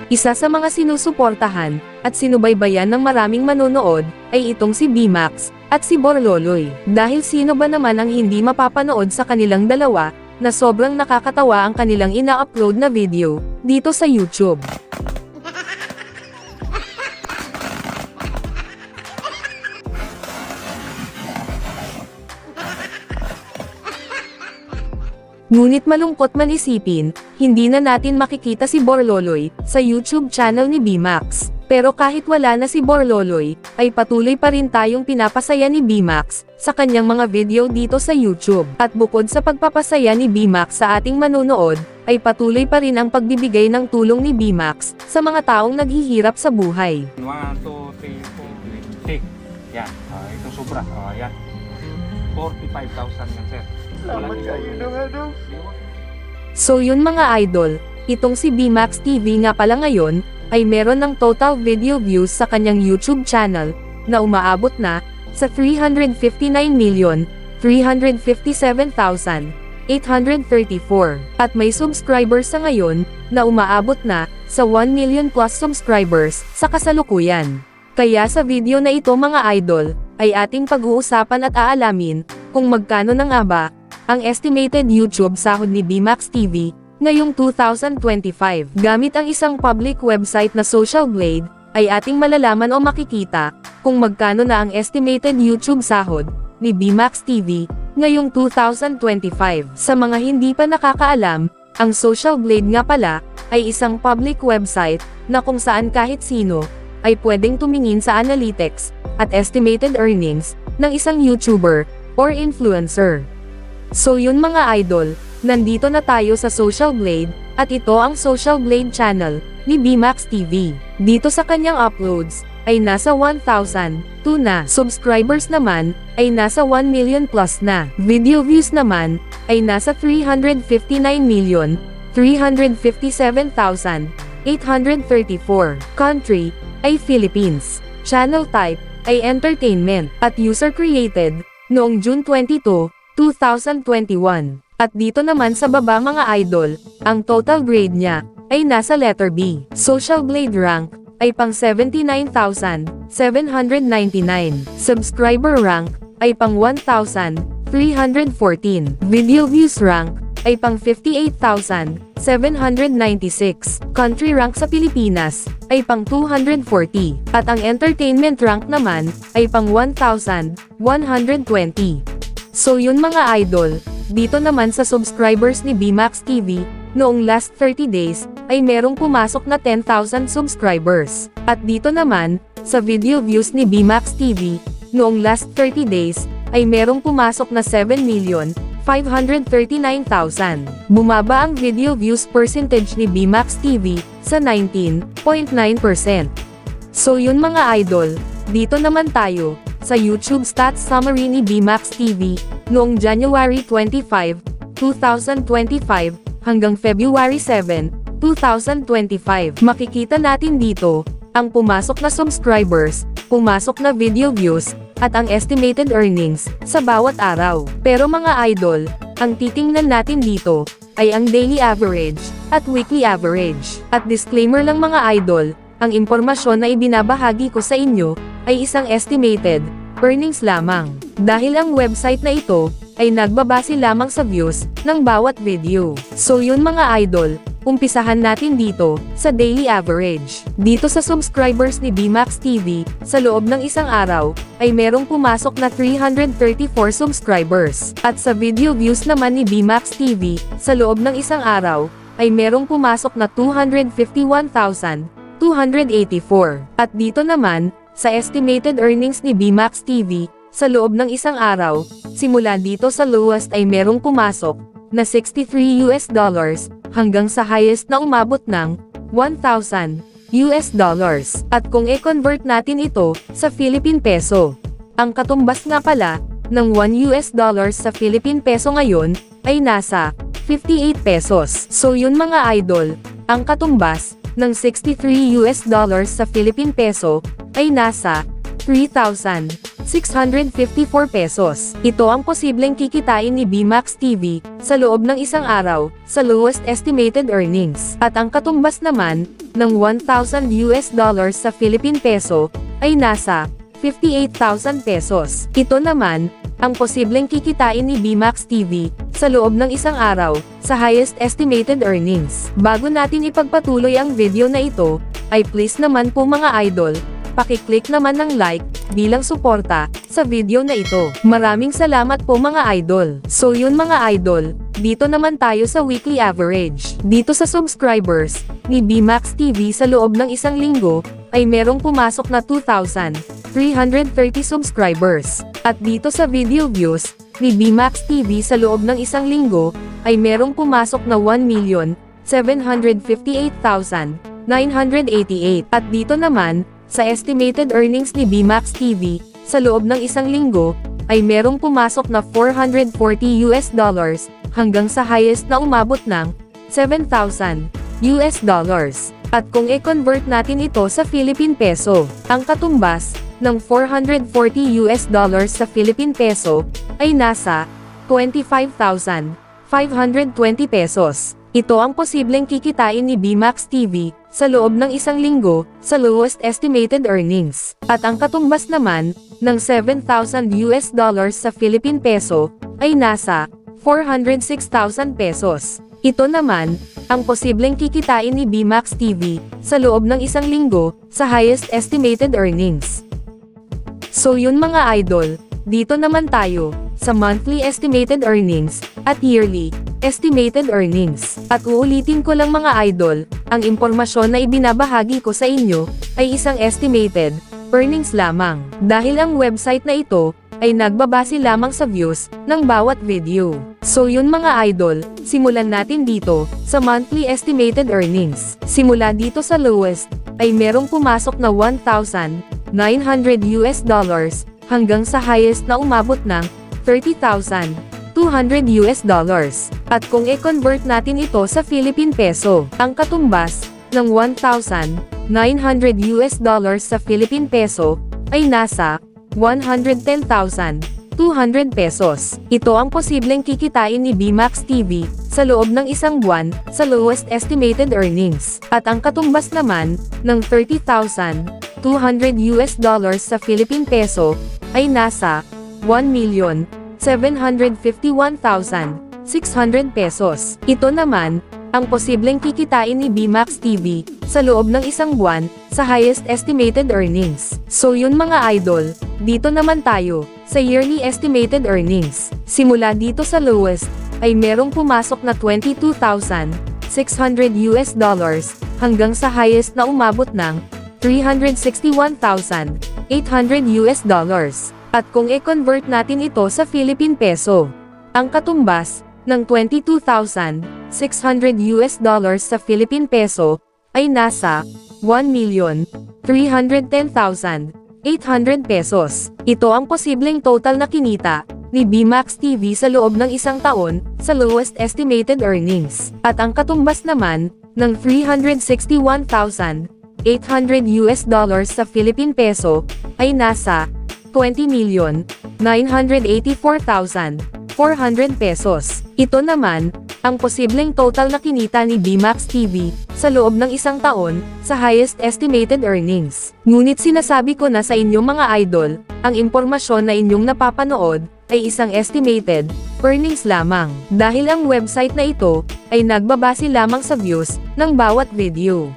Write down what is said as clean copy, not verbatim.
Isa sa mga sinusuportahan, at sinubaybayan ng maraming manonood, ay itong si BMAX, at si Borloloy. Dahil sino ba naman ang hindi mapapanood sa kanilang dalawa, na sobrang nakakatawa ang kanilang ina-upload na video, dito sa YouTube. Ngunit malungkot man isipin, hindi na natin makikita si Borloloy sa YouTube channel ni BMAX. Pero kahit wala na si Borloloy, ay patuloy pa rin tayong pinapasaya ni BMAX sa kanyang mga video dito sa YouTube. At bukod sa pagpapasaya ni BMAX sa ating manonood, ay patuloy pa rin ang pagbibigay ng tulong ni BMAX sa mga taong naghihirap sa buhay. 1, 2, 3, 4, 5. Yan, itong sobra. Yan. 45,000 yan, sir. So yun mga idol, itong si BMAX TV nga pala ngayon, ay meron ng total video views sa kanyang YouTube channel, na umaabot na, sa 359,357,834. At may subscribers sa ngayon, na umaabot na, sa 1 million plus subscribers, sa kasalukuyan. Kaya sa video na ito mga idol, ay ating pag-uusapan at aalamin, kung magkano na nga ba, ang estimated YouTube sahod ni BMAX TV, ngayong 2025. Gamit ang isang public website na Social Blade, ay ating malalaman o makikita, kung magkano na ang estimated YouTube sahod, ni BMAX TV, ngayong 2025. Sa mga hindi pa nakakaalam, ang Social Blade nga pala, ay isang public website, na kung saan kahit sino, ay pwedeng tumingin sa analytics, at estimated earnings, ng isang YouTuber, or influencer. So yun mga idol, nandito na tayo sa Social Blade, at ito ang Social Blade channel, ni BMAX TV. Dito sa kanyang uploads, ay nasa 1,002 na. Subscribers naman, ay nasa 1 million plus na. Video views naman, ay nasa 359,357,834. Country, ay Philippines. Channel type, ay entertainment, at user created, noong June 22, 2021. At dito naman sa baba mga idol, ang total grade niya, ay nasa letter B. Social Blade rank, ay pang 79,799. Subscriber rank, ay pang 1,314. Video views rank, ay pang 58,796. Country rank sa Pilipinas, ay pang 240. At ang entertainment rank naman, ay pang 1,120. So yun mga idol, dito naman sa subscribers ni BMAX TV, noong last 30 days, ay merong pumasok na 10,000 subscribers. At dito naman, sa video views ni BMAX TV, noong last 30 days, ay merong pumasok na 7,539,000. Bumaba ang video views percentage ni BMAX TV, sa 19.9%. So yun mga idol, dito naman tayo, sa YouTube Stats Summary ni BMAX TV, noong January 25, 2025, hanggang February 7, 2025. Makikita natin dito, ang pumasok na subscribers, pumasok na video views, at ang estimated earnings, sa bawat araw. Pero mga idol, ang titingnan natin dito, ay ang daily average, at weekly average. At disclaimer lang mga idol, ang impormasyon na ibinabahagi ko sa inyo, ay isang estimated earnings lamang. Dahil ang website na ito, ay nagbabase lamang sa views, ng bawat video. So yun mga idol, umpisahan natin dito, sa daily average. Dito sa subscribers ni BMAX TV, sa loob ng isang araw, ay merong pumasok na 334 subscribers. At sa video views naman ni BMAX TV, sa loob ng isang araw, ay merong pumasok na 251,284. At dito naman, sa estimated earnings ni BMAX TV, sa loob ng isang araw, simula dito sa lowest ay merong pumasok, na $63 hanggang sa highest na umabot ng $1,000. At kung i-convert natin ito sa Philippine Peso, ang katumbas nga pala ng $1 sa Philippine Peso ngayon ay nasa 58 pesos. So yun mga idol, ang katumbas ng $63 sa Philippine Peso ay nasa $3,600. 654 pesos. Ito ang posibleng kikitain ni BMax TV sa loob ng isang araw sa lowest estimated earnings. At ang katumbas naman ng $1,000 sa Philippine peso ay nasa 58,000 pesos. Ito naman ang posibleng kikitain ni BMax TV sa loob ng isang araw sa highest estimated earnings. Bago natin ipagpatuloy ang video na ito, ay please naman po mga idol, paki-click naman ng like bilang suporta sa video na ito. Maraming salamat po mga idol. So yun mga idol, dito naman tayo sa weekly average. Dito sa subscribers ni BMax TV sa loob ng isang linggo, ay merong pumasok na 2,330 subscribers. At dito sa video views ni BMax TV sa loob ng isang linggo, ay merong pumasok na 1,758,988. At dito naman, sa estimated earnings ni BMax TV, sa loob ng isang linggo, ay merong pumasok na $440 hanggang sa highest na umabot ng $7,000. At kung i-convert natin ito sa Philippine peso, ang katumbas ng $440 sa Philippine peso ay nasa 25,520 pesos. Ito ang posibleng kikitain ni BMax TV sa loob ng isang linggo sa lowest estimated earnings. At ang katumbas naman ng $7,000 sa Philippine peso ay nasa 406,000 pesos. Ito naman ang posibleng kikitain ni BMax TV sa loob ng isang linggo sa highest estimated earnings. So yun mga idol, dito naman tayo sa monthly estimated earnings at yearly estimated earnings. At uulitin ko lang mga idol, ang impormasyon na ibinabahagi ko sa inyo ay isang estimated earnings lamang. Dahil ang website na ito ay nagbabase lamang sa views ng bawat video. So yun mga idol, simulan natin dito sa monthly estimated earnings. Simula dito sa lowest ay merong pumasok na $1,900 hanggang sa highest na umabot ng $30,200. At kung i-convert natin ito sa Philippine peso, ang katumbas ng $1,900 sa Philippine peso ay nasa 110,200 pesos. Ito ang posibleng kikitain ni BMax TV sa loob ng isang buwan sa lowest estimated earnings. At ang katumbas naman ng $30,200 sa Philippine peso ay nasa 1,751,600 pesos. Ito naman ang posibleng kikitain ni BMax TV sa loob ng isang buwan sa highest estimated earnings. So yun mga idol, dito naman tayo sa yearly estimated earnings. Simula dito sa lowest ay merong pumasok na $22,600 hanggang sa highest na umabot ng $361,800. At kung i-convert natin ito sa Philippine peso, ang katumbas ng $22,600 sa Philippine peso ay nasa 1,310,800 pesos. Ito ang posibleng total na kinita ni BMax TV sa loob ng isang taon sa lowest estimated earnings. At ang katumbas naman ng $361,800 sa Philippine peso ay nasa 20,984,400 pesos. Ito naman ang posibleng total na kinita ni BMax TV sa loob ng isang taon sa highest estimated earnings. Ngunit sinasabi ko na sa inyong mga idol, ang impormasyon na inyong napapanood ay isang estimated earnings lamang. Dahil ang website na ito ay nagbabase lamang sa views ng bawat video.